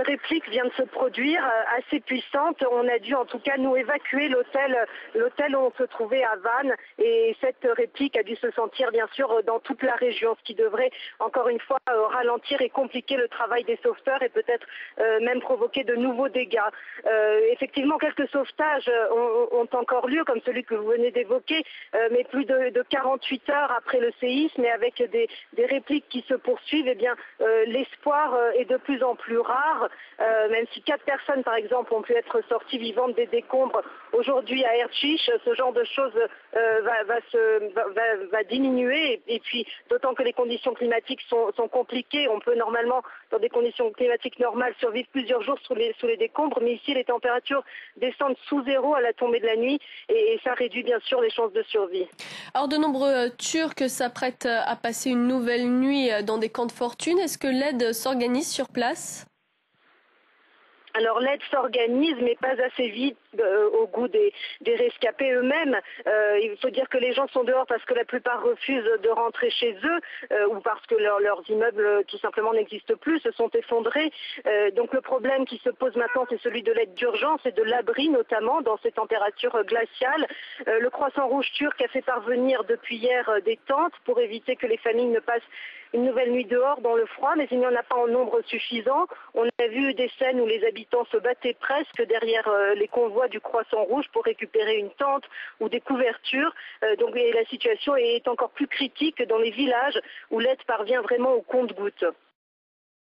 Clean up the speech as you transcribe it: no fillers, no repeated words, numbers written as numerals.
réplique vient de se produire, assez puissante. On a dû en tout cas nous évacuer l'hôtel où on se trouvait à Vannes, et cette réplique a dû se sentir bien sûr dans toute la région, ce qui devrait encore une fois ralentir et compliquer le travail des sauveteurs et peut-être même provoquer de nouveaux dégâts. Effectivement, quelques sauvetages ont encore lieu, comme celui que vous venez d'évoquer, mais plus de 48 heures après le séisme, et avec des répliques qui se poursuivent, eh bien, l'espoir est de plus en plus rare, même si 4 personnes, par exemple, ont pu être sorties vivantes des décombres aujourd'hui à Erciche. Ce genre de choses va diminuer, et puis d'autant que les conditions climatiques sont compliquées. On peut normalement, dans des conditions climatiques normales, survivre plusieurs jours sous les décombres, mais ici les températures descendent sous zéro à la tombée de la nuit, et ça réduit bien sûr les chances de survie. Alors de nombreux Turcs s'apprêtent à passer une nouvelle nuit dans des camps de fortune. Est-ce que l'aide s'organise sur place ? Alors l'aide s'organise, mais pas assez vite au goût des rescapés eux-mêmes. Il faut dire que les gens sont dehors parce que la plupart refusent de rentrer chez eux, ou parce que leurs immeubles tout simplement n'existent plus, se sont effondrés. Donc le problème qui se pose maintenant, c'est celui de l'aide d'urgence et de l'abri, notamment dans ces températures glaciales. Le Croissant Rouge turc a fait parvenir depuis hier des tentes pour éviter que les familles ne passent une nouvelle nuit dehors dans le froid, mais il n'y en a pas en nombre suffisant. On a vu des scènes où les habitants se battaient presque derrière les convois du Croissant Rouge pour récupérer une tente ou des couvertures. Donc la situation est encore plus critique dans les villages où l'aide parvient vraiment au compte-gouttes.